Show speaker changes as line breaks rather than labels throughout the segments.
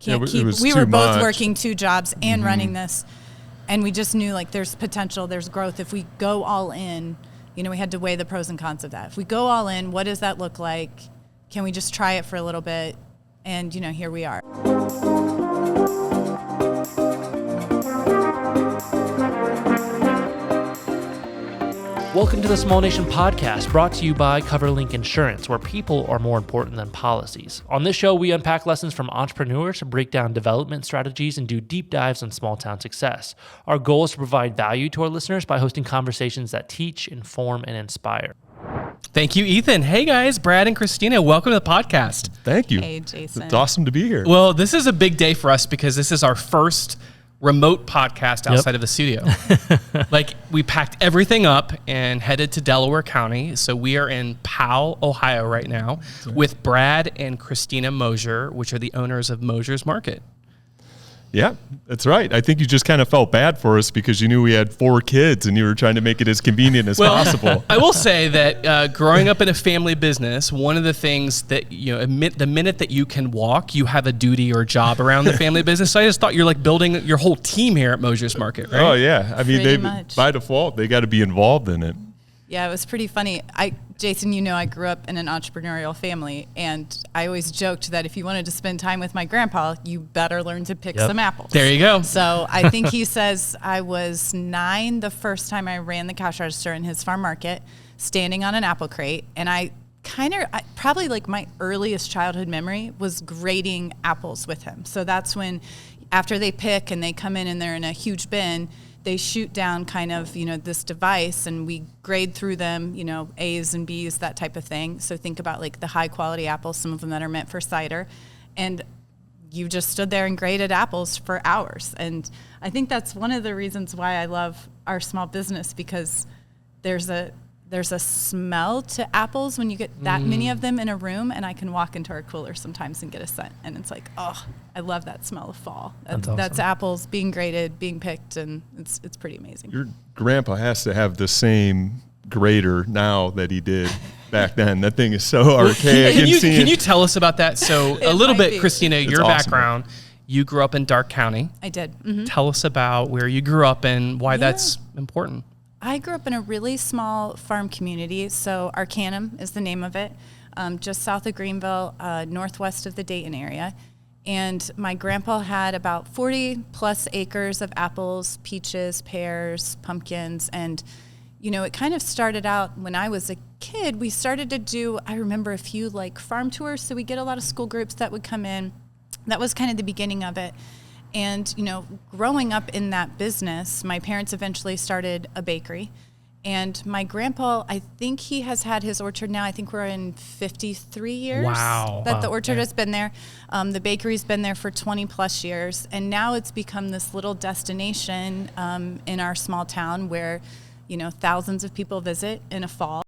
can't keep. We were both working 2 jobs and running this, and we just knew like there's potential, there's growth. If we go all in, you know, we had to weigh the pros and cons of that. If we go all in, what does that look like? Can we just try it for a little bit? And, you know, here we are.
Welcome to the Small Nation Podcast, brought to you by CoverLink Insurance, where people are more important than policies. On this show, we unpack lessons from entrepreneurs, break down development strategies, and do deep dives on small town success. Our goal is to provide value to our listeners by hosting conversations that teach, inform, and inspire.
Thank you, Ethan. Hey, guys, Brad and Christina, welcome to the podcast.
Thank you.
Hey, Jason.
It's awesome to be here.
Well, this is a big day for us because this is our first remote podcast outside of the studio. Like, we packed everything up and headed to Delaware County. So we are in Powell, Ohio right now with Brad and Christina Moser, which are the owners of Moser's Market.
Yeah, that's right. I think you just kind of felt bad for us because you knew we had 4 kids and you were trying to make it as convenient as possible.
I will say that growing up in a family business, one of the things that, you know, the minute that you can walk, you have a duty or a job around the family business. So I just thought you're like building your whole team here at Moser's Market, right?
Oh, yeah. I mean, by default, they got to be involved in it.
Yeah, it was pretty funny. Jason, you know, I grew up in an entrepreneurial family, and I always joked that if you wanted to spend time with my grandpa, you better learn to pick some apples.
There you go.
So I think he says I was 9 the first time I ran the cash register in his farm market, standing on an apple crate, and I probably like my earliest childhood memory was grading apples with him. So that's when, after they pick and they come in and they're in a huge bin, they shoot down kind of, you know, this device and we grade through them, you know, A's and B's, that type of thing. So think about like the high quality apples, some of them that are meant for cider. And you just stood there and graded apples for hours. And I think that's one of the reasons why I love our small business, because there's a smell to apples when you get that many of them in a room, and I can walk into our cooler sometimes and get a scent, and it's like, oh, I love that smell of fall.
That's awesome.
That's apples being graded, being picked, and it's pretty amazing.
Your grandpa has to have the same grader now that he did back then. That thing is so archaic.
Can you tell us about that? So a little bit, Christina, your
awesome.
Background. You grew up in Dark County.
I did. Mm-hmm.
Tell us about where you grew up and why that's important.
I grew up in a really small farm community. So Arcanum is the name of it, just south of Greenville, northwest of the Dayton area. And my grandpa had about 40 plus acres of apples, peaches, pears, pumpkins. And, you know, it kind of started out when I was a kid. We started to do, I remember a few like farm tours. So we get a lot of school groups that would come in. That was kind of the beginning of it. And, you know, growing up in that business, my parents eventually started a bakery. And my grandpa, I think he has had his orchard now. I think we're in 53 years that the orchard has been there. The bakery's been there for 20 plus years. And now it's become this little destination in our small town where, you know, thousands of people visit in a fall.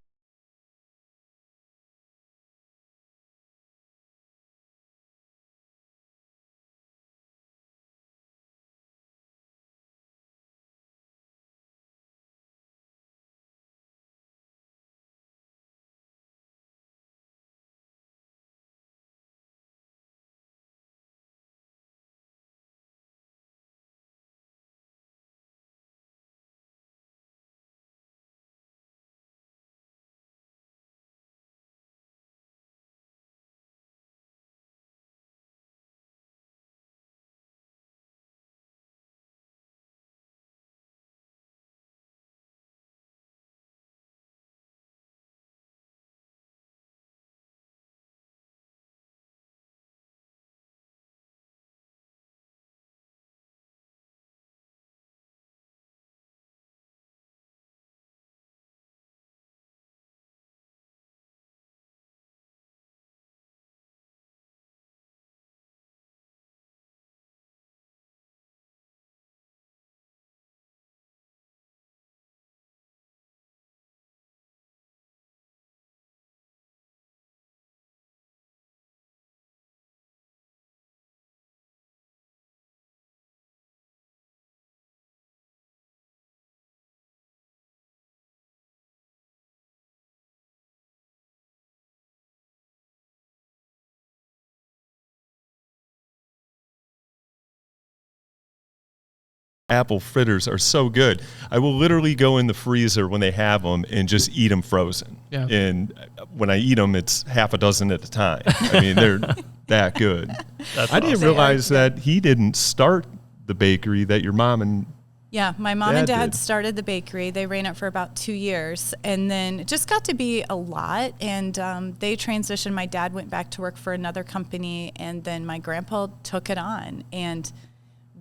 apple fritters are so good. I will literally go in the freezer when they have them and just eat them frozen.
Yeah.
And when I eat them, it's half a dozen at a time. I mean, they're that good. I didn't realize that he didn't start the bakery, that your mom and
Yeah, my mom and dad
did.
started the bakery. They ran it for about 2 years, and then it just got to be a lot, and they transitioned. My dad went back to work for another company, and then my grandpa took it on. And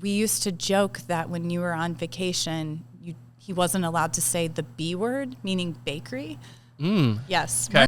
we used to joke that when you were on vacation, he wasn't allowed to say the B word, meaning bakery. Yes.
Okay.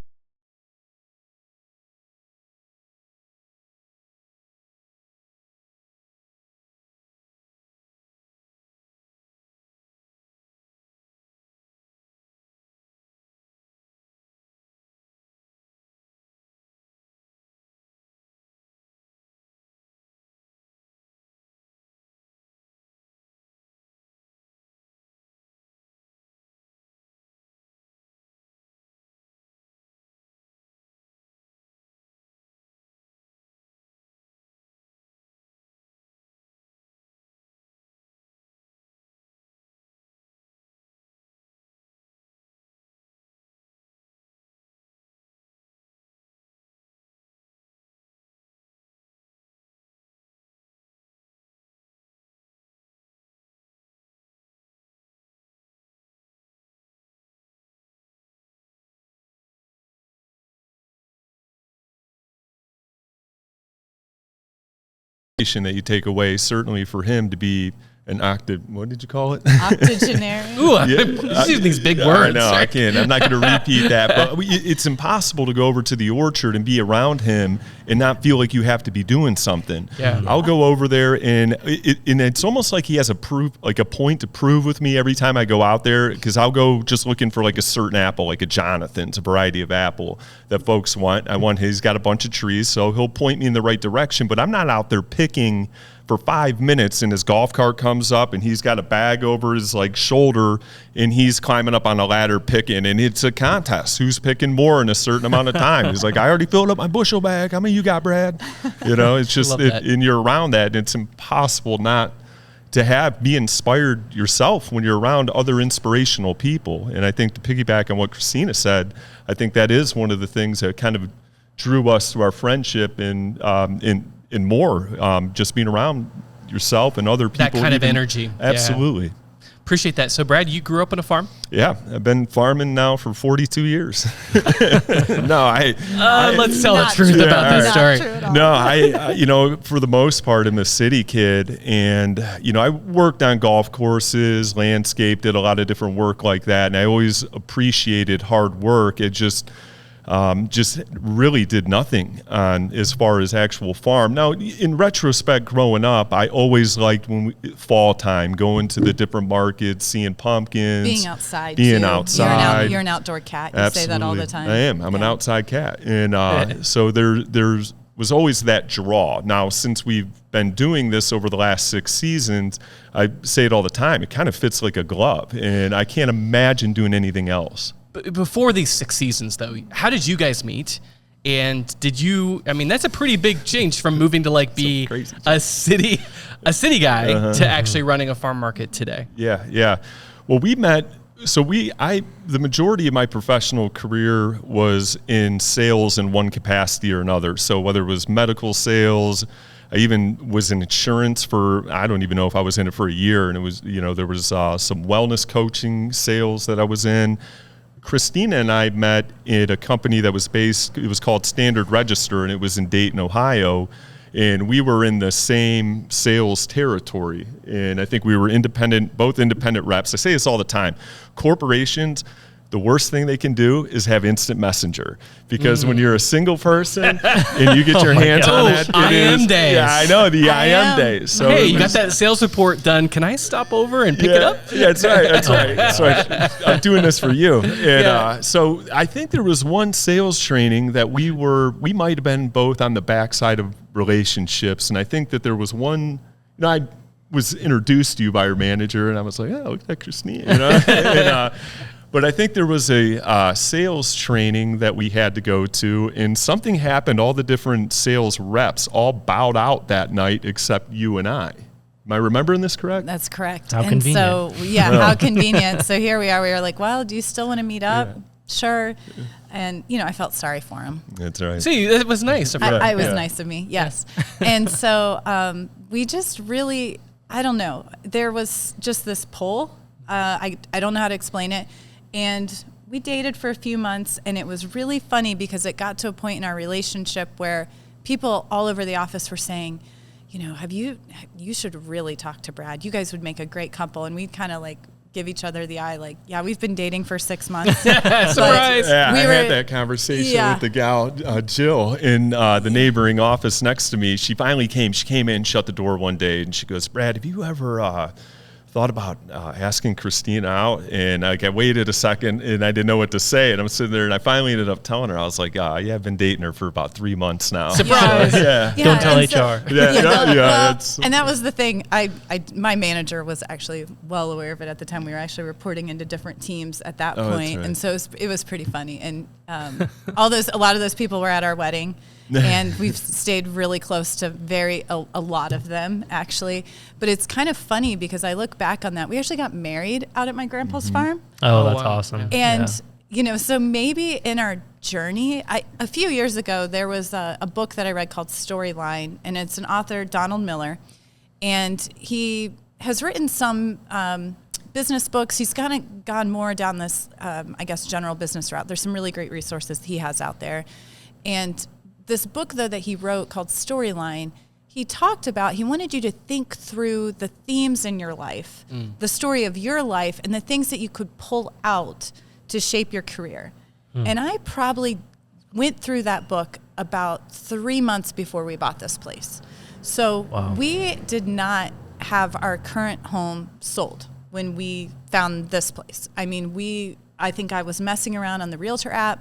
that you take away, certainly for him to be an what did you call it?
Octogenarian.
Ooh, he's using these big words.
No, I can't. I'm not going to repeat that. But it's impossible to go over to the orchard and be around him and not feel like you have to be doing something.
Yeah.
I'll go over there, and it's almost like he has a point to prove with me every time I go out there, because I'll go just looking for like a certain apple, like a Jonathan's, a variety of apple that folks want. He's got a bunch of trees, so he'll point me in the right direction, but I'm not out there picking for 5 minutes, and his golf cart comes up and he's got a bag over his shoulder and he's climbing up on a ladder picking, and it's a contest who's picking more in a certain amount of time. He's like, I already filled up my bushel bag. How many you got, Brad? It's just, and you're around that, and it's impossible not to be inspired yourself when you're around other inspirational people. And I think, to piggyback on what Christina said, I think that is one of the things that kind of drew us to our friendship and more, just being around yourself and other people.
That kind of energy.
Absolutely.
Yeah. Appreciate that. So, Brad, you grew up on a farm?
Yeah, I've been farming now for 42 years. Let's
tell the truth about this story.
No,
I for the most part, I'm a city kid, and I worked on golf courses, landscape, did a lot of different work like that, and I always appreciated hard work. It just really did nothing on as far as actual farm. Now, in retrospect, growing up, I always liked fall time, going to the different markets, seeing pumpkins,
being outside. You're an outdoor cat. You
Absolutely.
say that all the time.
I am. I'm an outside cat, and so there was always that draw. Now, since we've been doing this over the last 6 seasons, I say it all the time. It kind of fits like a glove, and I can't imagine doing anything else.
Before these 6 seasons, though, how did you guys meet? And that's a pretty big change from moving to be a city guy to actually running a farm market today.
Yeah. Well, we met. So the majority of my professional career was in sales in one capacity or another. So whether it was medical sales, I even was in insurance for, I don't even know if I was in it for a year. And it was, there was some wellness coaching sales that I was in. Christina and I met at a company that was it was called Standard Register, and it was in Dayton, Ohio. And we were in the same sales territory. And I think we were both independent reps. I say this all the time. Corporations, the worst thing they can do is have instant messenger, because when you're a single person and you get your hands on that,
IM days.
Yeah, I know, the IM days. So
hey, you got that sales report done. Can I stop over and pick it up?
Yeah, that's right. So I'm doing this for you. And so I think there was one sales training that we might have been both on the backside of relationships. And I think that there was one, I was introduced to you by your manager, and I was like, oh, look at that Christina, But I think there was a sales training that we had to go to, and something happened. All the different sales reps all bowed out that night except you and I. Am I remembering this correct?
That's correct.
How
and
convenient.
so, how convenient. So here we are. We were like, well, do you still want to meet up?
Yeah.
Sure. And, I felt sorry for him.
That's right.
See, it was nice of her.
I was nice of me, yes. And so we just really, I don't know, there was just this pull. I don't know how to explain it. And we dated for a few months, and it was really funny because it got to a point in our relationship where people all over the office were saying, you should really talk to Brad. You guys would make a great couple. And we'd kind of like give each other the eye, like, yeah, we've been dating for 6 months.
Surprise.
Yeah, I had that conversation with the gal, Jill, in the neighboring office next to me. She finally came. She came in, shut the door one day, and she goes, Brad, have you ever thought about asking Christina out? And I waited a second, and I didn't know what to say. And I'm sitting there, and I finally ended up telling her. I was like, I've been dating her for about 3 months now.
Surprise.
Yeah.
Don't tell HR.
And that was the thing. My manager was actually well aware of it at the time. We were actually reporting into different teams at that point.
Right.
And so it was pretty funny. And a lot of those people were at our wedding. And we've stayed really close to a lot of them, actually. But it's kind of funny because I look back on that. We actually got married out at my grandpa's farm.
Oh, that's
wow.
awesome.
And, so maybe in our journey, a few years ago, there was a book that I read called Storyline, and it's an author, Donald Miller. And he has written some business books. He's kind of gone more down this, general business route. There's some really great resources he has out there. And this book, though, that he wrote called Storyline, he talked about, he wanted you to think through the themes in your life, the story of your life, and the things that you could pull out to shape your career. And I probably went through that book about 3 months before we bought this place. So we did not have our current home sold when we found this place. I mean, I think I was messing around on the Realtor app.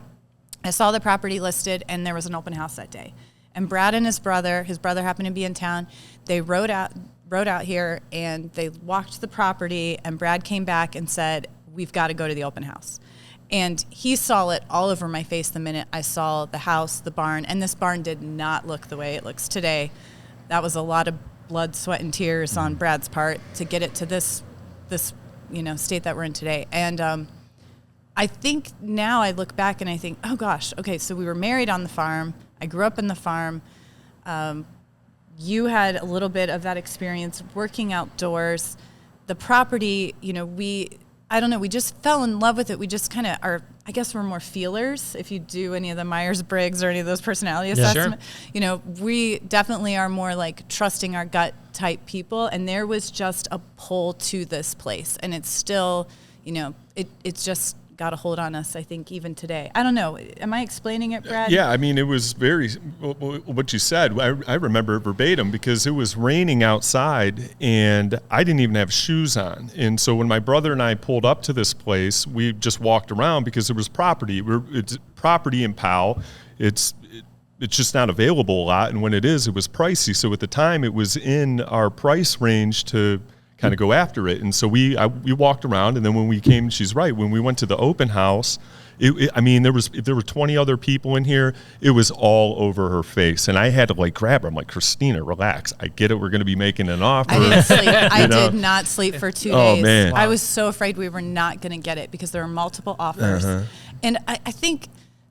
I saw the property listed, and there was an open house that day. And Brad and his brother happened to be in town. They rode out here, and they walked the property, and Brad came back and said, we've got to go to the open house. And he saw it all over my face the minute I saw the house, the barn, and this barn did not look the way it looks today. That was a lot of blood, sweat, and tears on Brad's part to get it to this state that we're in today. And I think now I look back and I think, oh gosh, okay, so we were married on the farm. I grew up in the farm. You had a little bit of that experience working outdoors. The property, we just fell in love with it. We just kind of are, I guess we're more feelers. If you do any of the Myers-Briggs or any of those personality assessments, we definitely are more like trusting our gut type people. And there was just a pull to this place. And it's still, it's just got a hold on us, I think, even today. I don't know. Am I explaining it, Brad?
Yeah, I mean, it was very, what you said, I remember verbatim because it was raining outside and I didn't even have shoes on. And so when my brother and I pulled up to this place, we just walked around because there was property. It's property in Powell. It's just not available a lot. And when it is, it was pricey. So at the time, it was in our price range to kind of go after it. And so we walked around, and then when we came, she's right, when we went to the open house, if there were 20 other people in here, it was all over her face. And I had to grab her. I'm like, Christina, relax. I get it. We're going to be making an offer.
I didn't sleep. I did not sleep for 2 days.
Oh, man.
Wow. I was so afraid we were not going to get it because there were multiple offers. And I think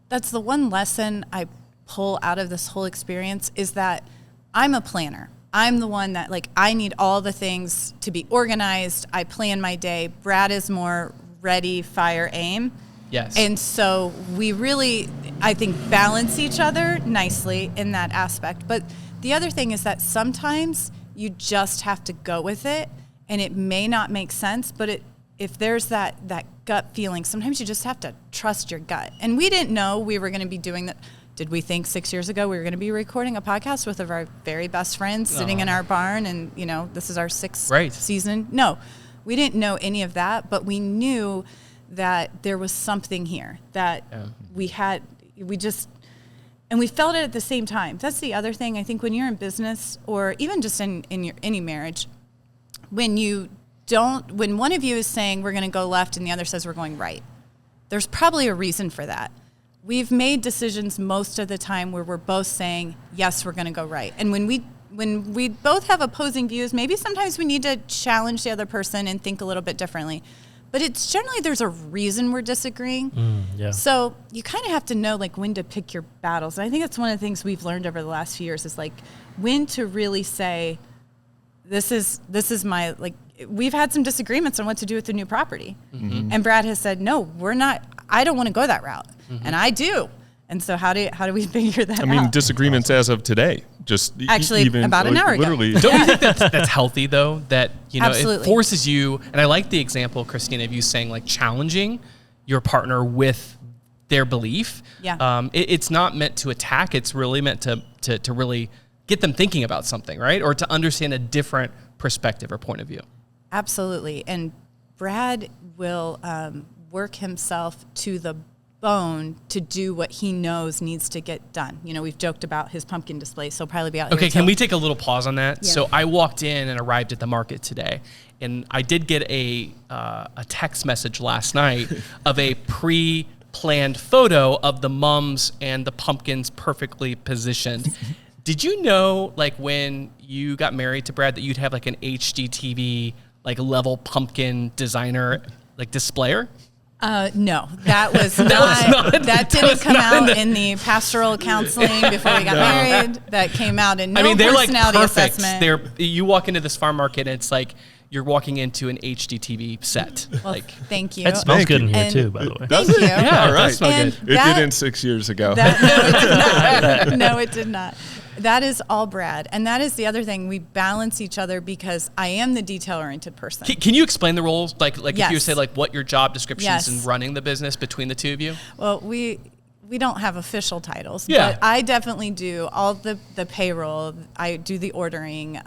that's the one lesson I pull out of this whole experience is that I'm a planner. I'm the one that I need all the things to be organized. I plan my day. Brad is more ready, fire, aim.
Yes.
And so we really, I think, balance each other nicely in that aspect. But the other thing is that sometimes you just have to go with it, and it may not make sense, but if there's that gut feeling, sometimes you just have to trust your gut. And we didn't know we were going to be doing that. Did we think 6 years ago we were going to be recording a podcast with our very best friends sitting in our barn and, this is our sixth season? No, we didn't know any of that, but we knew that there was something here that we felt it at the same time. That's the other thing. I think when you're in business or even just in any marriage, when one of you is saying we're going to go left and the other says we're going right, there's probably a reason for that. We've made decisions most of the time where we're both saying, yes, we're going to go right. And when when we both have opposing views, maybe sometimes we need to challenge the other person and think a little bit differently. But it's generally there's a reason we're disagreeing. So you kind of have to know like when to pick your battles. And I think that's one of the things we've learned over the last few years is like when to really say, this is my, like, we've had some disagreements on what to do with the new property. And Brad has said, no, I don't want to go that route. And I do. And so how do we figure that out?
I mean, disagreements as of today, just
actually
even
about an hour
literally.
ago.
Don't you think that's healthy though? That, you know,
Absolutely.
it forces you, and I like the example, Christina, of you saying like challenging your partner with their belief.
Yeah.
It's not meant to attack. It's really meant to really get them thinking about something, right? Or to understand a different perspective or point of view.
Absolutely. And Brad will work himself to the bone to do what he knows needs to get done. You know, we've joked about his pumpkin display, so he'll probably be out here.
Okay, can we take a little pause on that?
Yeah.
So I walked in and arrived at the market today, and I did get a text message last night of a pre-planned photo of the mums and the pumpkins perfectly positioned. Did you know, like, when you got married to Brad, that you'd have like an HGTV like level pumpkin designer like displayer?
No, that was that didn't come out in the pastoral counseling before we got married. That came out in no
they're like
personality
perfect.
assessment.
You walk into this farm market and it's like you're walking into an HGTV set.
Well,
like,
thank you.
It smells
Thank
good
you.
in here
And-
too, by the way.
Thank you.
yeah,
All right.
that smells
And
good.
It
that-
didn't 6 years ago.
No, it did not. No, it did not. That is all Brad. And that is the other thing. We balance each other because I am the detail-oriented person.
Can you explain the roles? Like if you
Yes.
say like what your job description
Yes.
is in running the business between the two of you?
Well, we don't have official titles,
Yeah.
but I definitely do all the payroll. I do the ordering,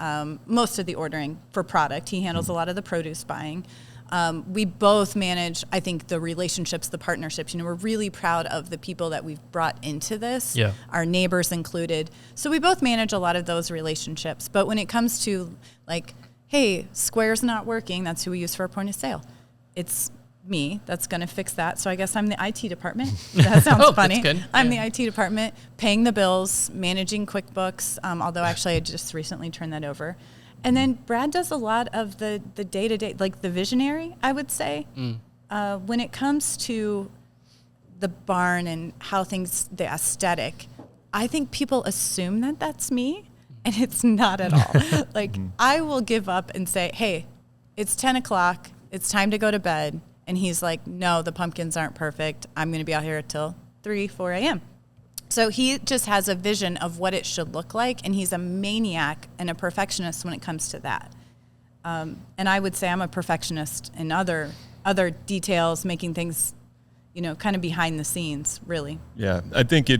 most of the ordering for product. He handles a lot of the produce buying. We both manage, I think, the relationships, the partnerships. You know, we're really proud of the people that we've brought into this,
Yeah.
our neighbors included. So we both manage a lot of those relationships. But when it comes to like, hey, Square's not working, that's who we use for our point of sale. It's me that's going to fix that. So I guess I'm the IT department. That sounds
Oh,
funny.
that's good.
I'm
Yeah.
the IT department, paying the bills, managing QuickBooks, although actually I just recently turned that over. And then Brad does a lot of the day-to-day, like the visionary, I would say. When it comes to the barn and how things, the aesthetic, I think people assume that that's me, and it's not at all. Like, I will give up and say, hey, it's 10 o'clock, it's time to go to bed. And he's like, no, the pumpkins aren't perfect. I'm going to be out here till 3, 4 a.m. So he just has a vision of what it should look like, and he's a maniac and a perfectionist when it comes to that. And I would say I'm a perfectionist in other details, making things, you know, kind of behind the scenes, really.
Yeah, I think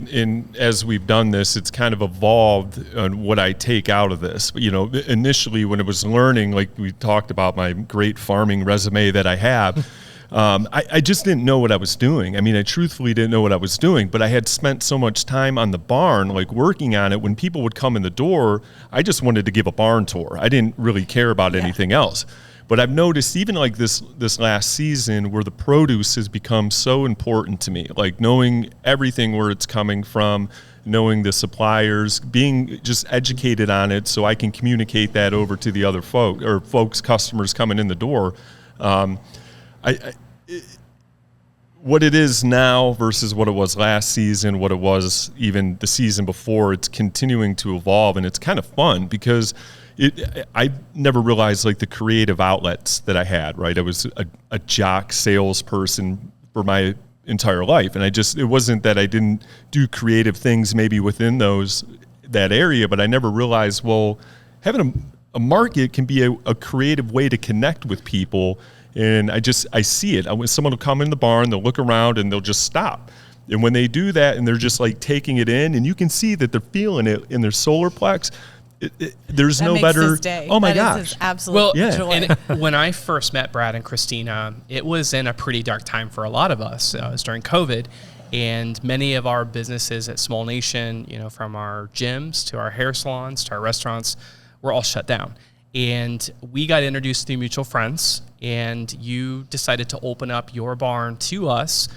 as we've done this, it's kind of evolved on what I take out of this. You know, initially when it was learning, like we talked about my great farming resume that I have, I just didn't know what I was doing. I mean, I truthfully didn't know what I was doing, but I had spent so much time on the barn, like working on it. When people would come in the door, I just wanted to give a barn tour. I didn't really care about anything else. But I've noticed even like this last season where the produce has become so important to me, like knowing everything where it's coming from, knowing the suppliers, being just educated on it so I can communicate that over to the other folks, customers coming in the door. What it is now versus what it was last season, what it was even the season before, it's continuing to evolve, and it's kind of fun because I never realized like the creative outlets that I had, right? I was a jock salesperson for my entire life, and it wasn't that I didn't do creative things maybe within that area, but I never realized, well, having a market can be a creative way to connect with people. And I see it. Someone will come in the barn, they'll look around, and they'll just stop. And when they do that, and they're just like taking it in, and you can see that they're feeling it in their solar plex. There's
That
no
makes
better.
his day.
Oh my
That is
gosh!
his absolute
Well,
Yeah.
joy.
and when I first met Brad and Christina, it was in a pretty dark time for a lot of us. It was during COVID, and many of our businesses at Small Nation, you know, from our gyms to our hair salons to our restaurants, were all shut down. And we got introduced through mutual friends, and you decided to open up your barn to us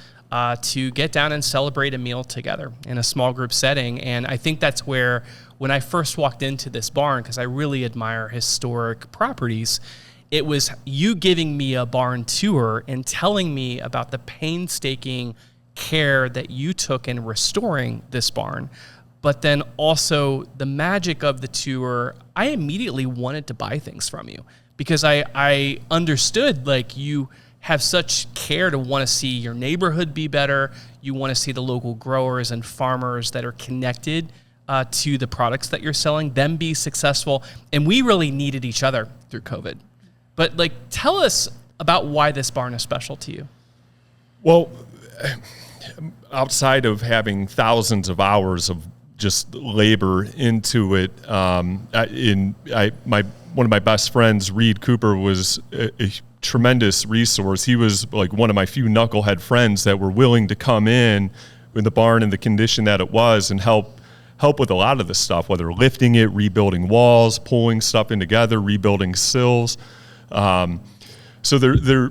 to get down and celebrate a meal together in a small group setting. And I think that's where when I first walked into this barn, because I really admire historic properties, it was you giving me a barn tour and telling me about the painstaking care that you took in restoring this barn. But then also the magic of the tour, I immediately wanted to buy things from you because I understood like you have such care to want to see your neighborhood be better. You want to see the local growers and farmers that are connected to the products that you're selling, them be successful. And we really needed each other through COVID. But like, tell us about why this barn is special to you.
Well, outside of having thousands of hours of just labor into it, one of my best friends, Reed Cooper, was a tremendous resource. He was like one of my few knucklehead friends that were willing to come in the barn in the condition that it was and help with a lot of the stuff, whether lifting it, rebuilding walls, pulling stuff in together, rebuilding sills. So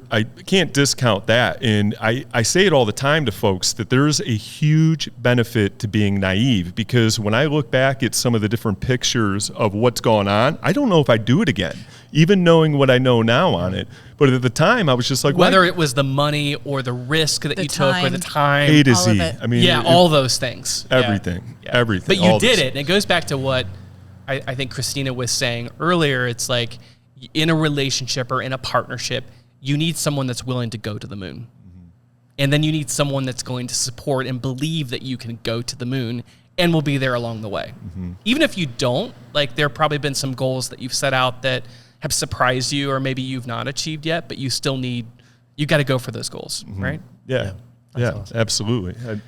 I can't discount that. And I say it all the time to folks that there's a huge benefit to being naive, because when I look back at some of the different pictures of what's going on, I don't know if I do it again, even knowing what I know now on it. But at the time, I was just like,
whether it was the money or the risk that you took or the time.
A to Z. I mean,
all those things.
Everything.
Yeah.
Everything.
But you did it. And it goes back to what I think Christina was saying earlier. It's like, in a relationship or in a partnership, you need someone that's willing to go to the moon. Mm-hmm. And then you need someone that's going to support and believe that you can go to the moon and will be there along the way. Mm-hmm. Even if you don't, like there have probably been some goals that you've set out that have surprised you or maybe you've not achieved yet, but you got to go for those goals, mm-hmm. right?
Yeah, awesome. Absolutely.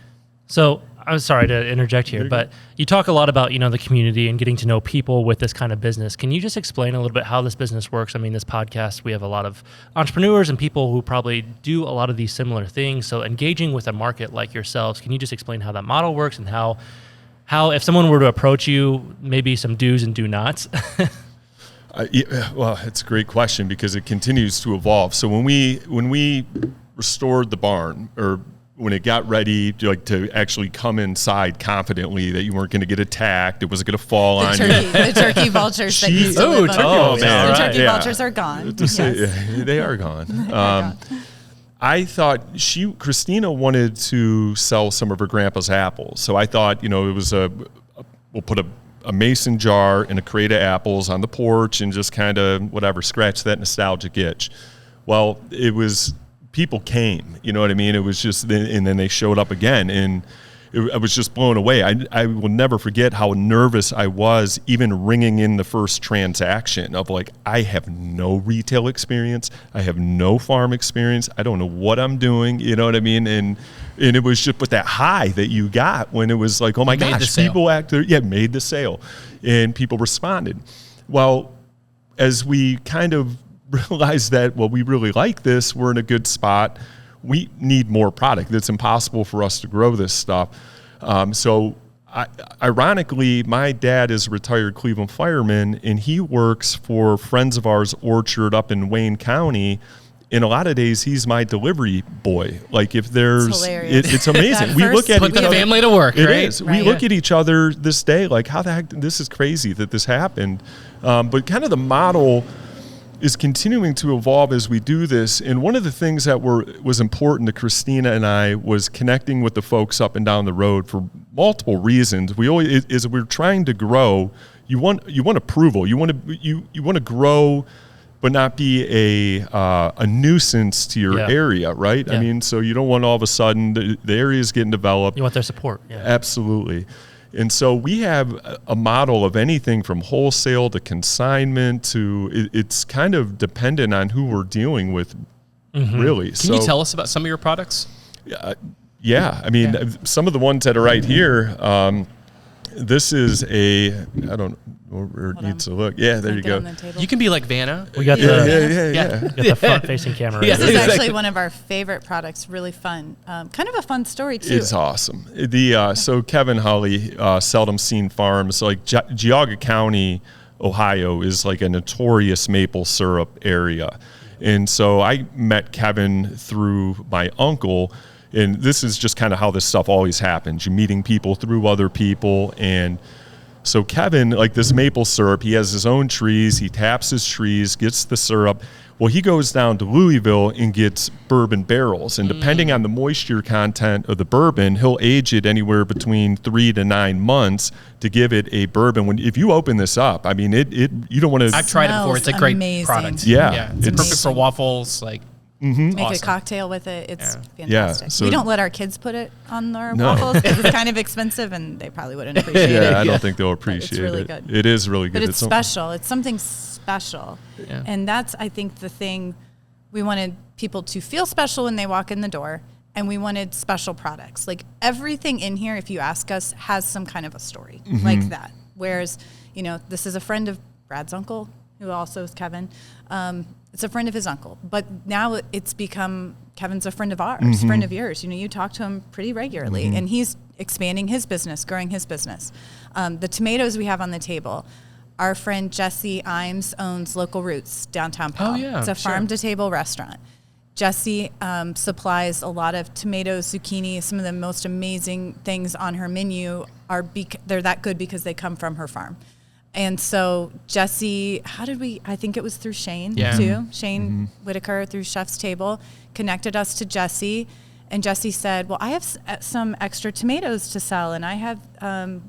So I'm sorry to interject here, but you talk a lot about, the community and getting to know people with this kind of business. Can you just explain a little bit how this business works? I mean, this podcast, we have a lot of entrepreneurs and people who probably do a lot of these similar things. So engaging with a market like yourselves, can you just explain how that model works and how if someone were to approach you, maybe some do's and do nots?
Well, it's a great question because it continues to evolve. So when we restored the barn, or when it got ready to actually come inside confidently that you weren't going to get attacked, it wasn't going to fall on you.
The turkey vultures that used to live on.
Man.
The turkey vultures are gone.
They are gone. I thought Christina wanted to sell some of her grandpa's apples. So I thought, it was we'll put a mason jar and a crate of apples on the porch and just kind of scratch that nostalgic itch. Well, it was... people came, you know what I mean? It was just, and then they showed up again, and I was just blown away. I will never forget how nervous I was even ringing in the first transaction of like, I have no retail experience. I have no farm experience. I don't know what I'm doing, you know what I mean? And it was just with that high that you got when it was like, oh my gosh, people made the sale, and people responded. Well, as we kind of realize that, we really like this, we're in a good spot, we need more product. It's impossible for us to grow this stuff. Ironically, my dad is a retired Cleveland fireman, and he works for friends of ours orchard up in Wayne County. And a lot of days he's my delivery boy. Like if there's, it's amazing. We look at
put the family to work.
It
right?
is. We look at each other this day like, how the heck, this is crazy that this happened. But kind of the model is continuing to evolve as we do this. And one of the things that was important to Christina and I was connecting with the folks up and down the road for multiple reasons. We're trying to grow. You want approval. You want to grow, but not be a nuisance to your area, right? Yeah. I mean, so you don't want all of a sudden the area is getting developed.
You want their support. Yeah.
Absolutely. And so we have a model of anything from wholesale to consignment to it's kind of dependent on who we're dealing with, really.
Can you tell us about some of your products?
Yeah. I mean, some of the ones that are right here, this is I don't know where it needs to look. Yeah, there you go.
You can be like Vanna.
We got
We
got the front-facing camera.
This is actually one of our favorite products. Really fun. Kind of a fun story too.
It's awesome. So Kevin Hulley, Seldom Seen Farms, like Geauga County, Ohio, is like a notorious maple syrup area, and so I met Kevin through my uncle. And this is just kind of how this stuff always happens. You're meeting people through other people. And So Kevin, like this maple syrup, he has his own trees. He taps his trees, gets the syrup. Well, he goes down to Louisville and gets bourbon barrels. And depending on the moisture content of the bourbon, he'll age it anywhere between 3 to 9 months to give it a bourbon. If you open this up, I mean, you don't want to.
I've tried it before. It's a great
amazing.
product.
Yeah.
It's perfect for waffles. Like,
Make
awesome.
a cocktail with it. It's fantastic.
Yeah, so
we don't let our kids put it on their waffles because it's kind of expensive and they probably wouldn't appreciate it.
I don't think they'll appreciate
really
it.
good.
It is really good.
But it's special. It's something special.
Yeah.
And that's, I think, the thing. We wanted people to feel special when they walk in the door, and we wanted special products. Like everything in here, if you ask us, has some kind of a story like that. Whereas, this is a friend of Brad's uncle, who also is Kevin. It's a friend of his uncle. But now it's become, Kevin's a friend of ours, friend of yours. You talk to him pretty regularly, and he's expanding his business, growing his business. The tomatoes we have on the table, our friend Jesse Imes owns Local Roots downtown Powell.
Oh, yeah,
it's a
sure.
farm-to-table restaurant. Jesse supplies a lot of tomatoes, zucchini. Some of the most amazing things on her menu they're that good because they come from her farm. And so Jesse, I think it was through Shane too. Shane Whitaker through Chef's Table connected us to Jesse. And Jesse said, well, I have some extra tomatoes to sell, and I have,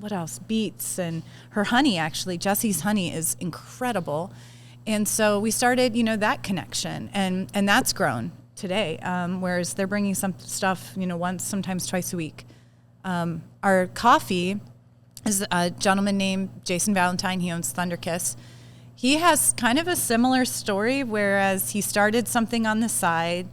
what else? Beets and her honey, actually. Jesse's honey is incredible. And so we started, that connection, and that's grown today, whereas they're bringing some stuff, once, sometimes twice a week. Our coffee is a gentleman named Jason Valentine. He owns Thunder Kiss. He has kind of a similar story, whereas he started something on the side,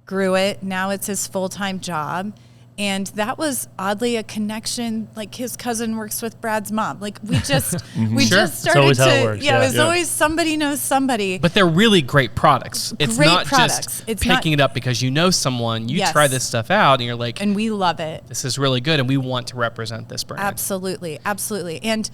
grew it. Now it's his full-time job. And that was oddly a connection. Like his cousin works with Brad's mom. Like we just, just started
always
to,
how it works,
it was always somebody knows somebody.
But they're really great products. It's
Great
not
products.
just
It's
picking
not-
it up because you know someone. You
Yes.
try this stuff out and you're like,
And we love it.
this is really good and we want to represent this brand.
Absolutely. Absolutely. And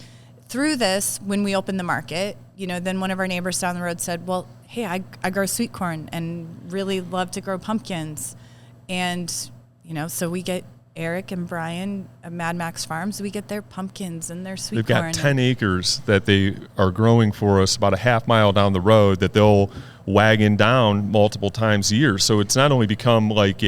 through this, when we opened the market, then one of our neighbors down the road said, well, hey, I grow sweet corn and really love to grow pumpkins. And, so we get Eric and Brian at Mad Max Farms, we get their pumpkins and their sweet
They've
corn.
got 10 acres that they are growing for us about a half mile down the road that they'll wagon down multiple times a year. So it's not only become like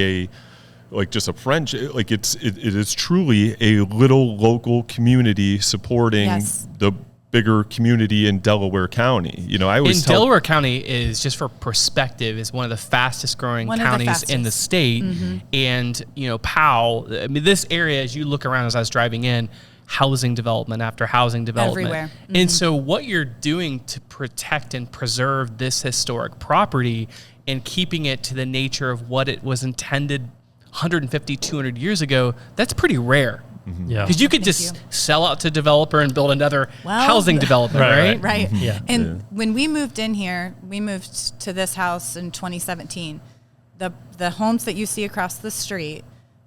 just a friendship, like it is truly a little local community supporting
Yes.
the bigger community in Delaware County. I always tell
Delaware County is, just for perspective, is one of the fastest growing
One of the
counties in the
fastest.
state. And, Powell, I mean, this area, as you look around as I was driving in, housing development after housing development.
Everywhere.
And so what you're doing to protect and preserve this historic property and keeping it to the nature of what it was intended 150, 200 years ago, that's pretty rare.
Yeah.
Because you could
Thank
just
you.
sell out to developer and build another
Well,
housing development, right?
Right.
Yeah.
And when we moved in here, we moved to this house in 2017. The homes that you see across the street,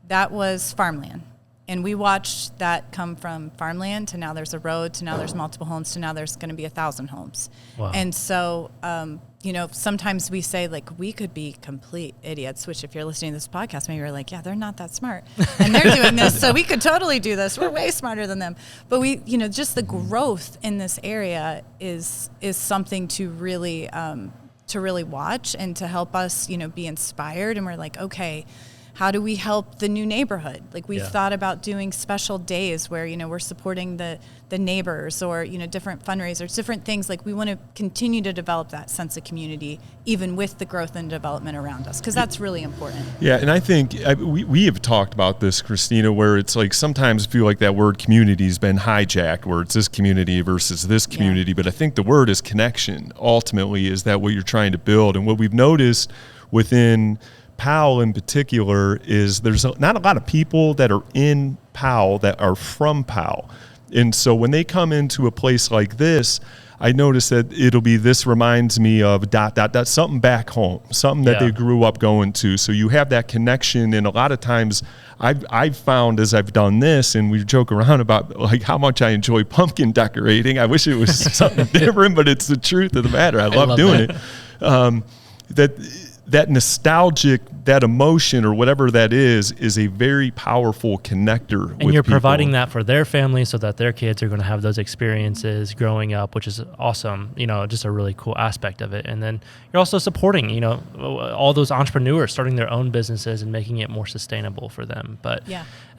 that was farmland. And we watched that come from farmland to now there's a road, to now there's multiple homes, to now there's going to be 1,000 homes.
Wow.
And so, sometimes we say, like, we could be complete idiots, which if you're listening to this podcast, maybe you're like, yeah, they're not that smart. And they're doing this, so we could totally do this. We're way smarter than them. But we, just the growth in this area is something to really watch and to help us, be inspired. And we're like, okay, how do we help the new neighborhood? Like we've thought about doing special days where, we're supporting the neighbors or, different fundraisers, different things. Like we want to continue to develop that sense of community, even with the growth and development around us, because that's really important.
Yeah, and I think we have talked about this, Christina, where it's like sometimes I feel like that word community has been hijacked, where it's this community versus this community. But I think the word is connection. Ultimately, is that what you're trying to build? And what we've noticed within Powell in particular is there's not a lot of people that are in Powell that are from Powell. And so when they come into a place like this, I notice that it'll be, this reminds me of ... something back home, something that they grew up going to. So you have that connection. And a lot of times I've found as I've done this, and we joke around about like how much I enjoy pumpkin decorating. I wish it was something different, but it's the truth of the matter. I love doing it. That that nostalgic, that emotion or whatever that is a very powerful connector.
And you're providing that for their family so that their kids are going to have those experiences growing up, which is awesome. Just a really cool aspect of it. And then you're also supporting, all those entrepreneurs starting their own businesses and making it more sustainable for them. But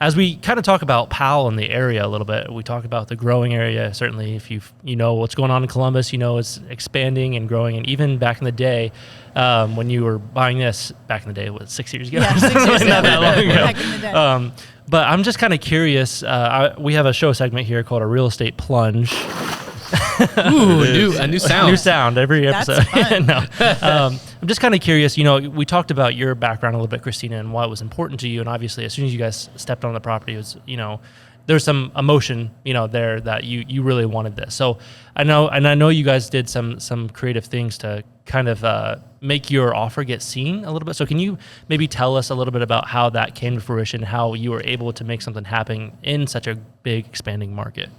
as we kind of talk about Powell and the area a little bit, we talk about the growing area. Certainly if you know what's going on in Columbus, it's expanding and growing. And even back in the day, when you were buying this back in the day, 6 years ago?
Yeah, 6 years ago.
Not that long ago.
Back in the day.
But I'm just kind of curious. We have a show segment here called a real estate plunge.
Ooh, a new sound.
New sound every episode.
That's fun.
I'm just kind of curious. We talked about your background a little bit, Christina, and why it was important to you. And obviously, as soon as you guys stepped on the property, it was, there's some emotion, there that you really wanted this. So I know you guys did some creative things to kind of make your offer get seen a little bit. So can you maybe tell us a little bit about how that came to fruition, how you were able to make something happen in such a big expanding market?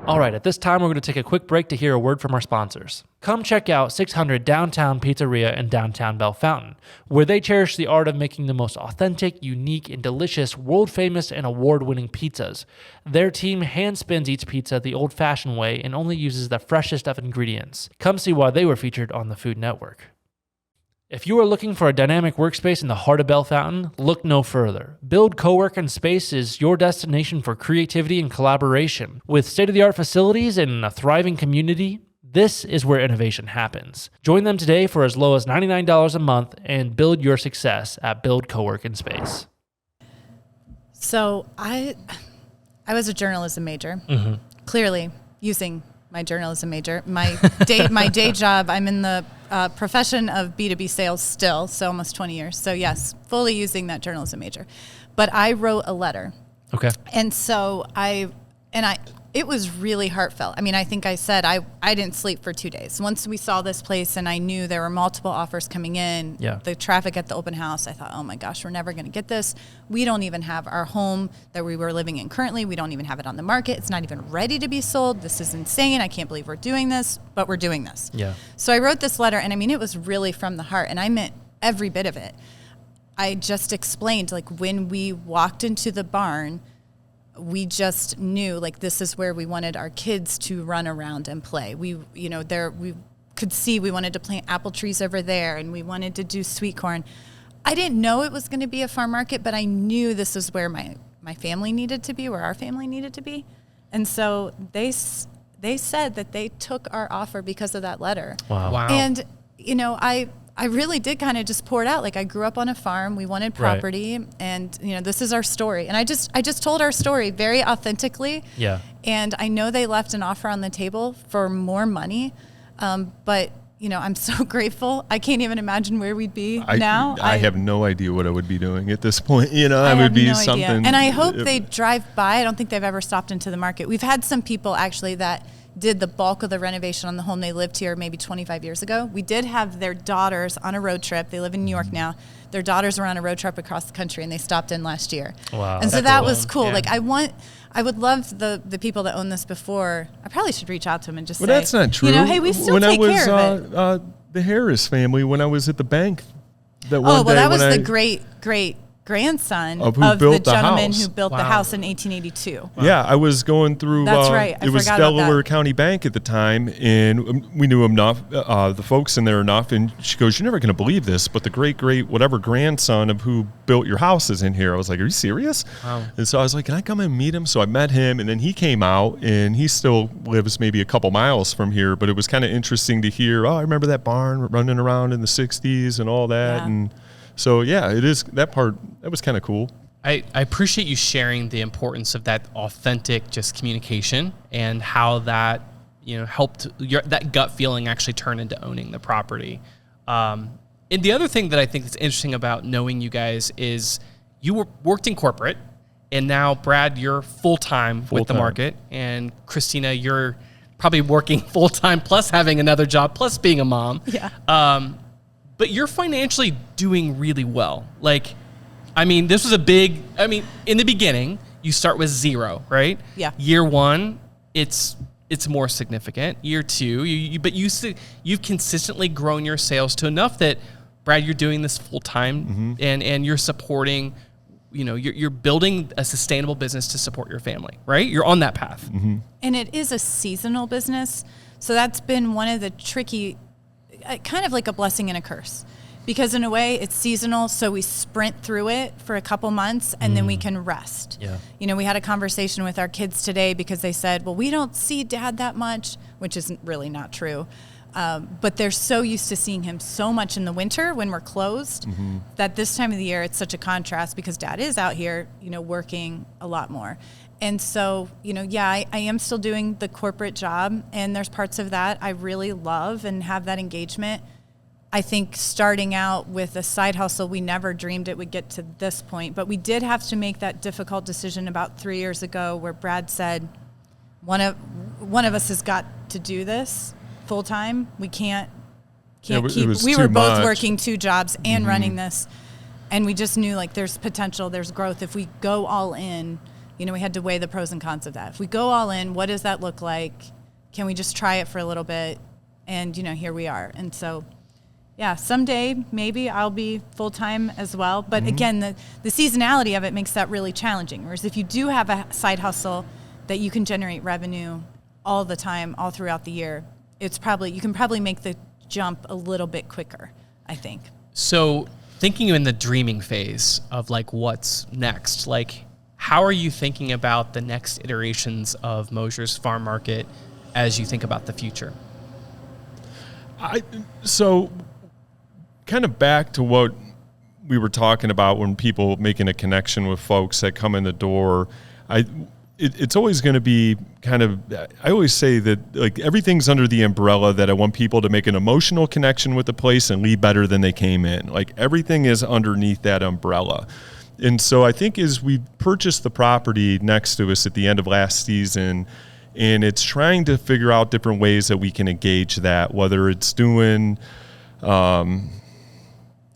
All right, at this time, we're going to take a quick break to hear a word from our sponsors. Come check out 600 Downtown Pizzeria in downtown Bell Fountain, where they cherish the art of making the most authentic, unique, and delicious, world-famous and award-winning pizzas. Their team hand-spins each pizza the old-fashioned way and only uses the freshest of ingredients. Come see why they were featured on the Food Network. If you are looking for a dynamic workspace in the heart of Bell Fountain, look no further. Build Co-work & Space is your destination for creativity and collaboration. With state-of-the-art facilities and a thriving community, this is where innovation happens. Join them today for as low as $99 a month and build your success at Build Co-work & Space.
So I was a journalism major, clearly using my journalism major. My day job, I'm in the profession of B2B sales still, so almost 20 years. So yes, fully using that journalism major. But I wrote a letter.
Okay.
And so it was really heartfelt. I mean, I think I said I didn't sleep for 2 days. Once we saw this place and I knew there were multiple offers coming in, the traffic at the open house, I thought, oh my gosh, we're never going to get this. We don't even have our home that we were living in currently. We don't even have it on the market. It's not even ready to be sold. This is insane. I can't believe we're doing this, but we're doing this.
Yeah.
So I wrote this letter, and I mean, it was really from the heart, and I meant every bit of it. I just explained, like, when we walked into the barn, we just knew, like, this is where we wanted our kids to run around and play. We could see we wanted to plant apple trees over there, and we wanted to do sweet corn. I didn't know it was going to be a farm market, but I knew this is where my family needed to be, where our family needed to be. And so they said that they took our offer because of that letter.
Wow.
And, I really did kind of just pour it out. Like, I grew up on a farm. We wanted property, and this is our story. And I just told our story very authentically.
Yeah.
And I know they left an offer on the table for more money, but I'm so grateful. I can't even imagine where we'd be now.
I have no idea what I would be doing at this point. I would be something. Idea.
And I hope they drive by. I don't think they've ever stopped into the market. We've had some people actually that did the bulk of the renovation on the home. They lived here maybe 25 years ago. We did have their daughters on a road trip. They live in New York now. Their daughters were on a road trip across the country, and they stopped in last year.
Wow.
And so that was cool.
Yeah.
Like, I would love the people that own this before. I probably should reach out to them and just say,
that's not true.
Hey, we still take care of it.
The Harris family, when I was at the bank, that
was the great grandson of the gentleman who built the house in 1882.
Wow. Yeah, I was going through.
That's right.
It was Delaware County Bank at the time, and we knew enough, the folks in there enough. And she goes, "You're never going to believe this, but the great whatever grandson of who built your house is in here." I was like, "Are you serious?"
Wow.
And so I was like, "Can I come and meet him?" So I met him, and then he came out, and he still lives maybe a couple miles from here. But it was kind of interesting to hear. Oh, I remember that barn running around in the '60s and all that,
Yeah.
and. So, yeah, it is that part. That was kind of cool.
I appreciate you sharing the importance of that authentic just communication and how that, helped that gut feeling actually turn into owning the property. And the other thing that I think is interesting about knowing you guys is you worked in corporate, and now, Brad, you're full-time with the market, and Christina, you're probably working full-time plus having another job plus being a mom.
Yeah.
But you're financially doing really well. Like, this was in the beginning, you start with zero, right?
Yeah.
Year one, it's more significant. Year two, you've consistently grown your sales to enough that Brad, you're doing this full time, and you're supporting, you're building a sustainable business to support your family, right? You're on that path.
And it is a seasonal business. So that's been one of the tricky, kind of like a blessing and a curse. Because in a way, it's seasonal, so we sprint through it for a couple months, and then we can rest.
Yeah.
We had a conversation with our kids today because they said, well, we don't see Dad that much, which is really not true. But they're so used to seeing him so much in the winter when we're closed that this time of the year, it's such a contrast because Dad is out here, working a lot more. And so, I am still doing the corporate job, and there's parts of that I really love and have that engagement. I think starting out with a side hustle, we never dreamed it would get to this point, but we did have to make that difficult decision about 3 years ago where Brad said, one of us has got to do this full time. We can't keep, we were both working 2 jobs and running this. And we just knew there's potential, there's growth. If we go all in, we had to weigh the pros and cons of that. If we go all in, what does that look like? Can we just try it for a little bit? And, here we are. And so, yeah, someday maybe I'll be full-time as well. But again, the seasonality of it makes that really challenging. Whereas if you do have a side hustle that you can generate revenue all the time, all throughout the year, you can probably make the jump a little bit quicker, I think.
So thinking in the dreaming phase of what's next, how are you thinking about the next iterations of Moser's Farm Market as you think about the future?
So kind of back to what we were talking about when people making a connection with folks that come in the door, it's always going to be kind of, I always say that everything's under the umbrella that I want people to make an emotional connection with the place and leave better than they came in. Everything is underneath that umbrella. And so I think as we purchased the property next to us at the end of last season, and it's trying to figure out different ways that we can engage that, whether it's doing,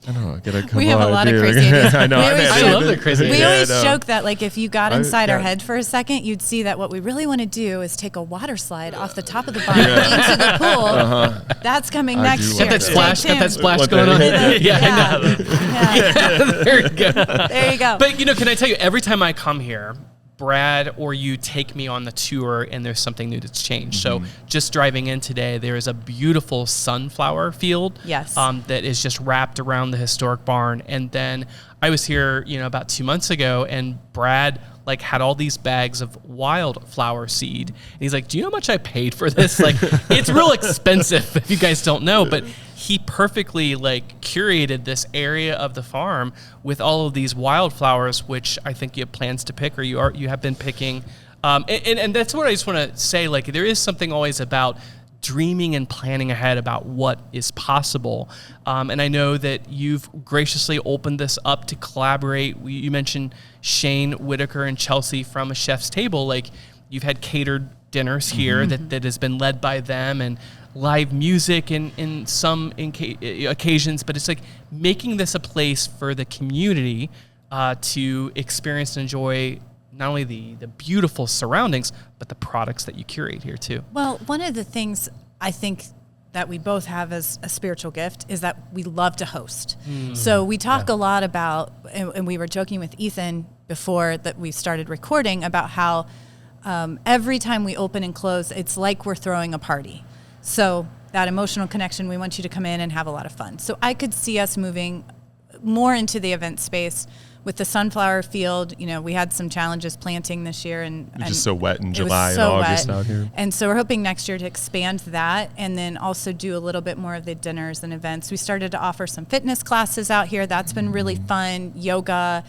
I don't know.
We have a lot of crazy ideas.
I know.
I love the crazy ideas.
We always joke that if you got inside our head for a second, you'd see that what we really want to do is take a water slide off the top of the barn into the pool. That's coming next year.
Got that splash going on.
Yeah.
There you go.
There you go.
But can I tell you, every time I come here, Brad or you take me on the tour and there's something new that's changed. So just driving in today, there is a beautiful sunflower field that is just wrapped around the historic barn. And then I was here, about 2 months ago, and Brad had all these bags of wildflower seed. And he's like, do you know how much I paid for this? It's real expensive if you guys don't know, but he perfectly curated this area of the farm with all of these wildflowers, which I think you have plans to pick, or you have been picking. And that's what I just want to say. There is something always about dreaming and planning ahead about what is possible. And I know that you've graciously opened this up to collaborate. You mentioned Shane Whitaker and Chelsea from A Chef's Table. You've had catered dinners here that has been led by them, and live music in some occasions, but it's making this a place for the community to experience and enjoy not only the beautiful surroundings, but the products that you curate here too.
Well, one of the things I think that we both have as a spiritual gift is that we love to host. So we talk a lot about, and we were joking with Ethan before that we started recording about how every time we open and close, it's like we're throwing a party. So that emotional connection, we want you to come in and have a lot of fun. So I could see us moving more into the event space with the sunflower field. We had some challenges planting this year, and
it's just so wet in July and
so
August
wet
out here.
And so we're hoping next year to expand that, and then also do a little bit more of the dinners and events. We started to offer some fitness classes out here. That's been really fun. Yoga,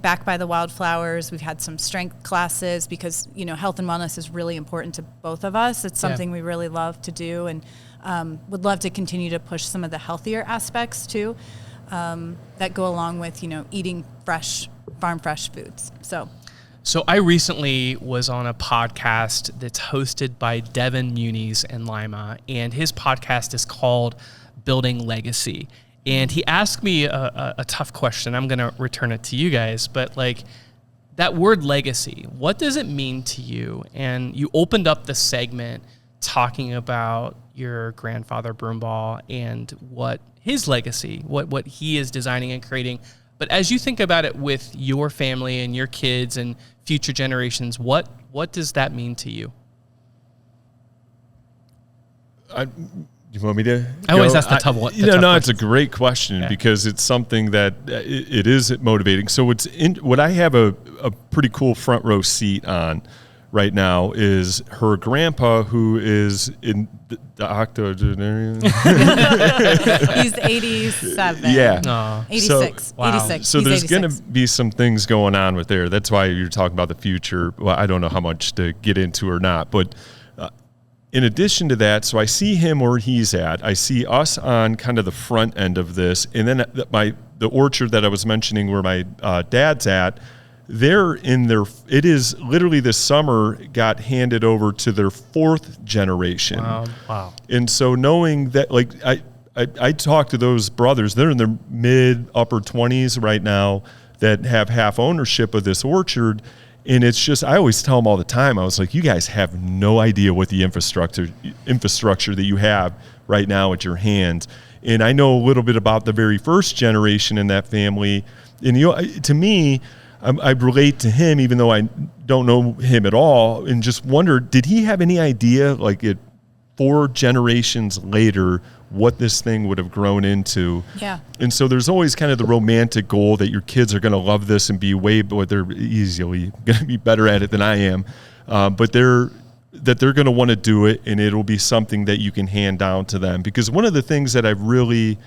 back by the wildflowers. We've had some strength classes because health and wellness is really important to both of us. It's something we really love to do, and would love to continue to push some of the healthier aspects too. That go along with, eating farm fresh foods.
So I recently was on a podcast that's hosted by Devin Muniz and Lima, and his podcast is called Building Legacy. And he asked me a tough question. I'm going to return it to you guys, but that word legacy, what does it mean to you? And you opened up the segment talking about your grandfather Broomball and what his legacy, what he is designing and creating. But as you think about it with your family and your kids and future generations, what does that mean to you?
You want me to?
I always ask the tough one.
It's a great question because it's something that it is motivating. So what I have a pretty cool front row seat on right now is her grandpa, who is in the octogenarian.
He's 87.
Yeah.
86.
Wow.
86.
So
He's
there's
86.
going to be some things going on with there. That's why you're talking about the future. Well, I don't know how much to get into or not, but in addition to that, so I see him where he's at. I see us on kind of the front end of this, and then the orchard that I was mentioning where my dad's at, they're in their. It is literally this summer got handed over to their 4th generation.
Wow.
And so knowing that, like I talk to those brothers, they're in their upper 20s right now that have half ownership of this orchard. And it's just, I always tell them all the time, I was like, you guys have no idea what the infrastructure that you have right now at your hands. And I know a little bit about the very first generation in that family. And to me, I relate to him, even though I don't know him at all, and just wonder, did he have any idea, like 4 generations later, what this thing would have grown into?
Yeah.
And so there's always kind of the romantic goal that your kids are going to love this and be they're easily going to be better at it than I am. But they're going to want to do it, and it'll be something that you can hand down to them. Because one of the things that I've really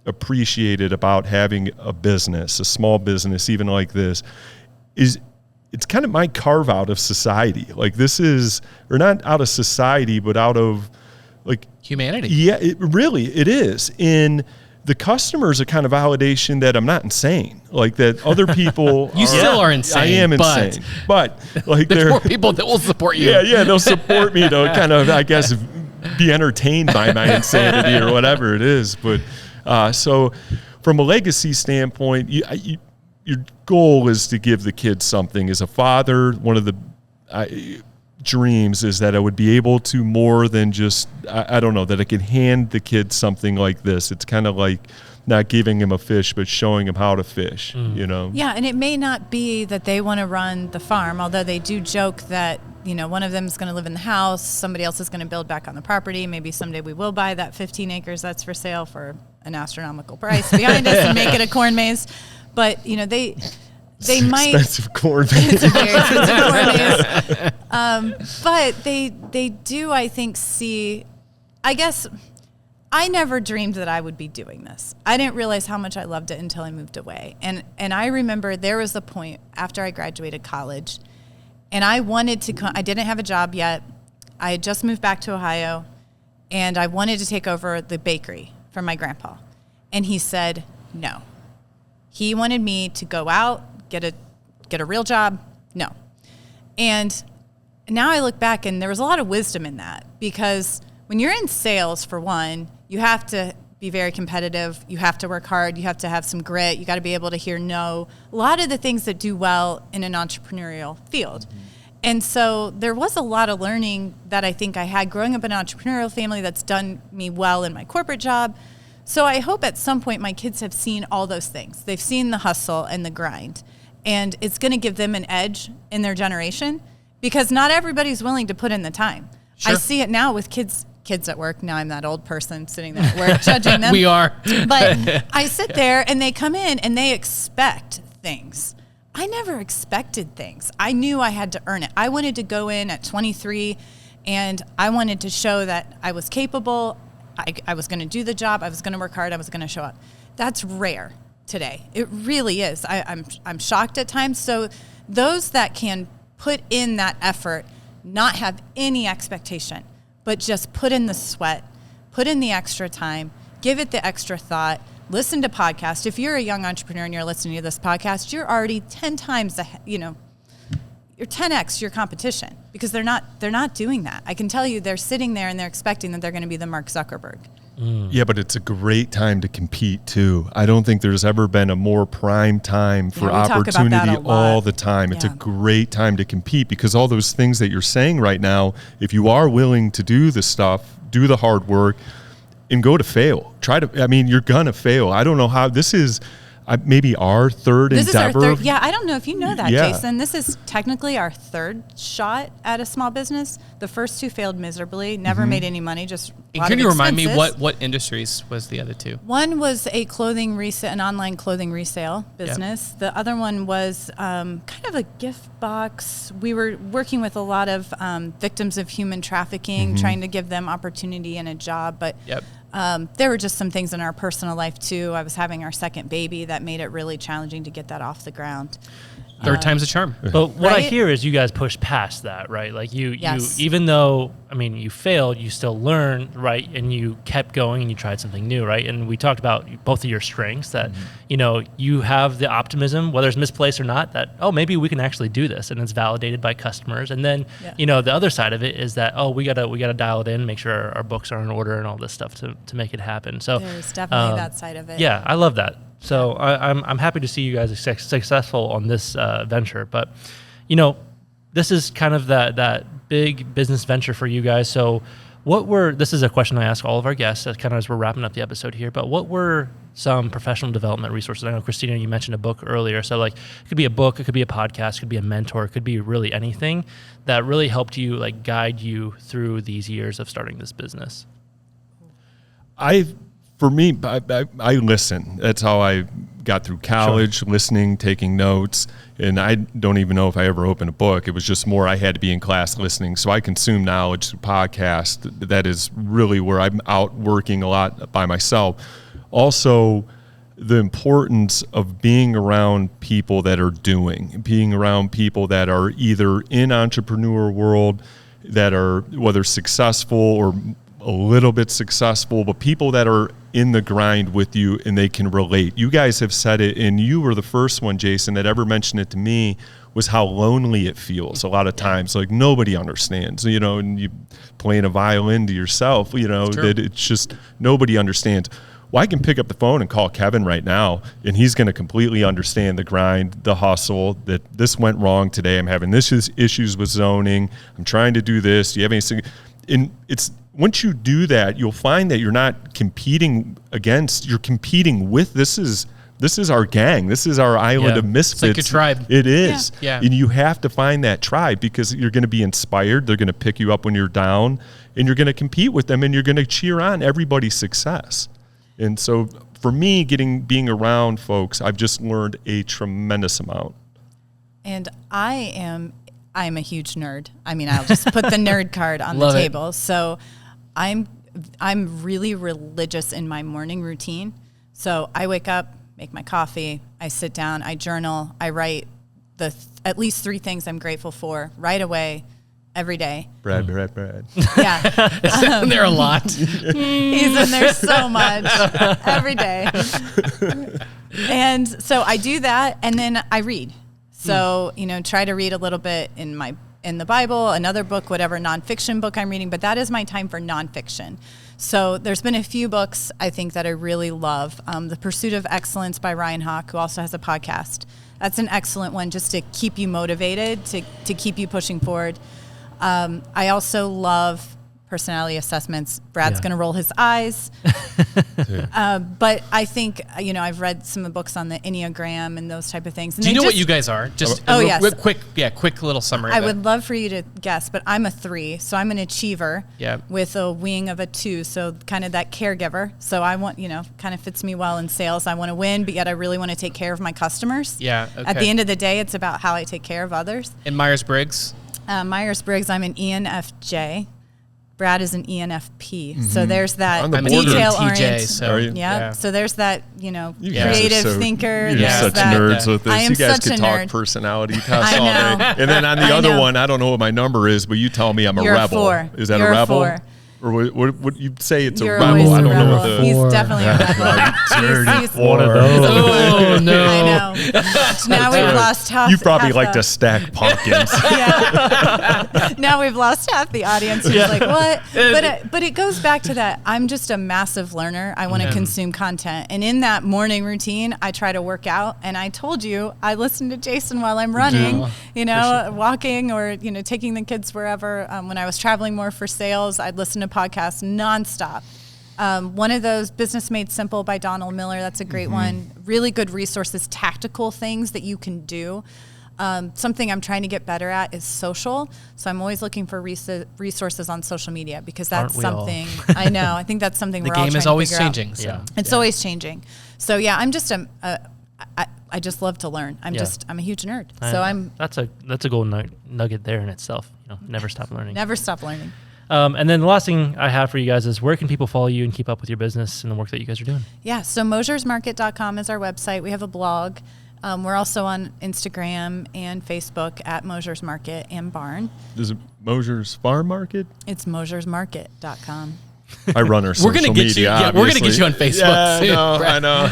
appreciated about having a business, a small business, even like this, is it's kind of my carve out of society. Like this is, or not out of society, but out of like
humanity.
Yeah, it is. And the customers are kind of validation that I'm not insane. Like that other people
still are insane.
I am insane. But like
there's more people that will support you.
Yeah, they'll support me to kind of, I guess, be entertained by my insanity or whatever it is. But so from a legacy standpoint, your goal is to give the kids something. As a father, one of the dreams is that I would be able to more than just, I don't know, that I could hand the kids something like this. It's kind of like not giving him a fish, but showing him how to fish, you know?
Yeah, and it may not be that they want to run the farm, although they do joke that, one of them is going to live in the house, somebody else is going to build back on the property. Maybe someday we will buy that 15 acres that's for sale for an astronomical price behind us and make it a corn maze. But, they might
expensive corn maze.
It's a very expensive corn maze. But they do, I think, see. I guess I never dreamed that I would be doing this. I didn't realize how much I loved it until I moved away. And I remember there was a point after I graduated college, and I wanted to. I didn't have a job yet. I had just moved back to Ohio, and I wanted to take over the bakery from my grandpa. And he said no. He wanted me to go out, get a real job. No. And now I look back, and there was a lot of wisdom in that, because when you're in sales, for one, you have to be very competitive. You have to work hard. You have to have some grit. You got to be able to hear no. A lot of the things that do well in an entrepreneurial field. Mm-hmm. And so there was a lot of learning that I think I had growing up in an entrepreneurial family that's done me well in my corporate job. So I hope at some point my kids have seen all those things. They've seen the hustle and the grind. And it's going to give them an edge in their generation, because not everybody's willing to put in the time. Sure. I see it now with kids at work. Now I'm that old person sitting there at work judging them.
We are.
But I sit there and they come in and they expect things. I never expected things. I knew I had to earn it. I wanted to go in at 23 and I wanted to show that I was capable. I was going to do the job. I was going to work hard. I was going to show up. That's rare today. It really is. I'm shocked at times. So those that can put in that effort, not have any expectation, but just put in the sweat, put in the extra time, give it the extra thought, listen to podcasts. If you're a young entrepreneur and you're listening to this podcast, you're already 10 times you're 10x your competition, because they're not doing that. I can tell you they're sitting there and they're expecting that they're going to be the Mark Zuckerberg.
Yeah, but it's a great time to compete too. I don't think there's ever been a more prime time for
we talk about that
opportunity
a lot.
all the time. It's a
Yeah.
great time to compete because all those things that you're saying right now, if you are willing to do the stuff, do the hard work, and go to fail. You're going to fail. I don't know how this is. Maybe our third
This
endeavor.
is our third. Yeah, I don't know if you know that,
Yeah.
Jason. This is technically our third shot at a small business. The first two failed miserably. Never made any money. Just a lot
Can
of
you remind me
expenses.
what industries was the other two?
One was an online clothing resale business. The other one was kind of a gift box. We were working with a lot of victims of human trafficking, trying to give them opportunity and a job. But
Yep.
there were just some things in our personal life too. I was having our second baby that made it really challenging to get that off the ground.
Third time's a charm.
But what I
Right?
hear is you guys push past that, right? Like
Yes.
you, even though, you failed, you still learned, right? And you kept going and you tried something new, right? And we talked about both of your strengths that, you have the optimism, whether it's misplaced or not, that, oh, maybe we can actually do this. And it's validated by customers. And then, the other side of it is that, oh, we gotta dial it in, make sure our books are in order and all this stuff to make it happen. So
There's definitely that side of it.
yeah, I love that. So I'm happy to see you guys are successful on this venture. But, this is kind of that big business venture for you guys. So this is a question I ask all of our guests kind of as we're wrapping up the episode here, but what were some professional development resources? I know, Christina, you mentioned a book earlier. So it could be a book, it could be a podcast, it could be a mentor, it could be really anything that really helped you guide you through these years of starting this business.
For me, I listen. That's how I got through college, listening, taking notes. And I don't even know if I ever opened a book. It was just more I had to be in class listening. So I consume knowledge through podcasts. That is really where I'm out working a lot by myself. Also, the importance of being around people that are being around people that are either in entrepreneur world, that are whether successful or a little bit successful, but people that are in the grind with you and they can relate. You guys have said it, and you were the first one, Jason, that ever mentioned it to me, was how lonely it feels a lot of times. Like nobody understands, and you playing a violin to yourself, that it's just nobody understands. Well, I can pick up the phone and call Kevin right now, and he's going to completely understand the grind, the hustle, that this went wrong today. I'm having issues with zoning. I'm trying to do this. Do you have anything? And once you do that, you'll find that you're not competing against, you're competing with, this is our gang. This is our island of misfits.
It's like a tribe.
It is.
Yeah.
And you have to find that tribe because you're going to be inspired. They're going to pick you up when you're down, and you're going to compete with them, and you're going to cheer on everybody's success. And so for me, being around folks, I've just learned a tremendous amount.
And I'm a huge nerd. I'll just put the nerd card on the table. So I'm really religious in my morning routine. So I wake up, make my coffee, I sit down, I journal, I write at least 3 things I'm grateful for right away, every day.
Brad.
Yeah.
There are a lot.
He's in there so much every day. And so I do that, and then I read. So, try to read a little bit in the Bible, another book, whatever nonfiction book I'm reading, but that is my time for nonfiction. So there's been a few books I think that I really love. The Pursuit of Excellence by Ryan Hawk, who also has a podcast. That's an excellent one just to keep you motivated, to keep you pushing forward. I also love personality assessments. Brad's going to roll his eyes. But I think, I've read some of the books on the Enneagram and those type of things. And
Do you know what you guys are? Just
yes.
quick little summary.
I would love for you to guess, but I'm a 3, so I'm an achiever with a wing of a 2, so kind of that caregiver. So I want, kind of fits me well in sales. I want to win, but yet I really want to take care of my customers.
Yeah, okay.
At the end of the day, it's about how I take care of others.
And Myers-Briggs?
Myers-Briggs, I'm an ENFJ. Brad is an ENFP. So there's that
On the
detail
border.
oriented.
Yeah.
So there's that,
You guys
creative
are so,
thinker.
You're
There's
such
that.
nerds with this.
I am
You guys
such
could
a
talk
nerd.
personality tests
I
all
know.
day. And then on the
I
other
know.
one, I don't know what my number is, but you tell me I'm a
You're
rebel.
a 4.
Is that
You're
a rebel?
4.
Or what you'd say it's
You're
a
always
rebel? I
a
don't know
rebel.
what the...
He's definitely a rebel. He's
One of those.
Oh no!
I know. Now we've lost half.
You probably
half
like
the,
to stack pumpkins.
Yeah. Now we've lost half the audience who's like, what? But it goes back to that. I'm just a massive learner. I want to consume content. And in that morning routine, I try to work out. And I told you, I listen to Jason while I'm running, walking or, taking the kids wherever. When I was traveling more for sales, I'd listen to podcasts nonstop. One of those, Business Made Simple by Donald Miller, that's a great one. Really good resources, tactical things that you can do. Something I'm trying to get better at is social. So I'm always looking for resources on social media because that's something, I know, I think that's something we're all trying to figure out.
The game is always changing. So.
Yeah.
It's always changing. So yeah, I'm just, I just love to learn. I'm a huge nerd.
That's a golden nugget there in itself. Never stop learning.
Never stop learning.
And then the last thing I have for you guys is where can people follow you and keep up with your business and the work that you guys are doing? Yeah,
so mosersmarket.com is our website. We have a blog. We're also on Instagram and Facebook at Moser's Market and Barn.
Is it Moser's Farm Market?
It's mosersmarket.com.
I run our social media.
We're gonna get you on Facebook soon.
I know.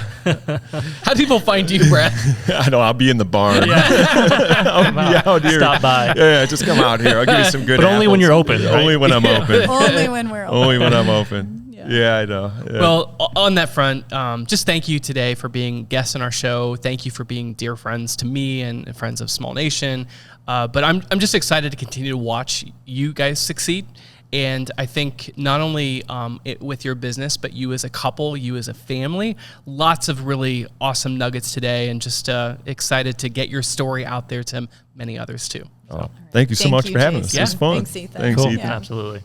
How do people find you, Brad?
I know. I'll be in the barn. I'll be out here.
Stop by.
Yeah, just come out here. I'll give you some good.
But only when you're open. Right?
Only when I'm open.
Only when we're open.
Only when I'm open. Yeah, I know. Yeah.
Well, on that front, just thank you today for being guests on our show. Thank you for being dear friends to me and friends of Small Nation. But I'm just excited to continue to watch you guys succeed. And I think not only with your business, but you as a couple, you as a family, lots of really awesome nuggets today, and just excited to get your story out there to many others too.
So. Thank you so much for having us.
Yeah.
It was fun.
Thanks, Ethan.
Thanks,
Cool.
Ethan.
Yeah. Absolutely.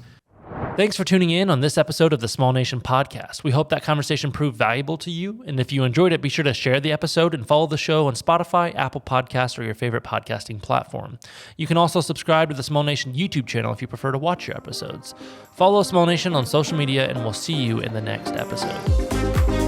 Thanks for tuning in on this episode of the Small Nation podcast. We hope that conversation proved valuable to you. And if you enjoyed it, be sure to share the episode and follow the show on Spotify, Apple Podcasts, or your favorite podcasting platform. You can also subscribe to the Small Nation YouTube channel if you prefer to watch your episodes. Follow Small Nation on social media, and we'll see you in the next episode.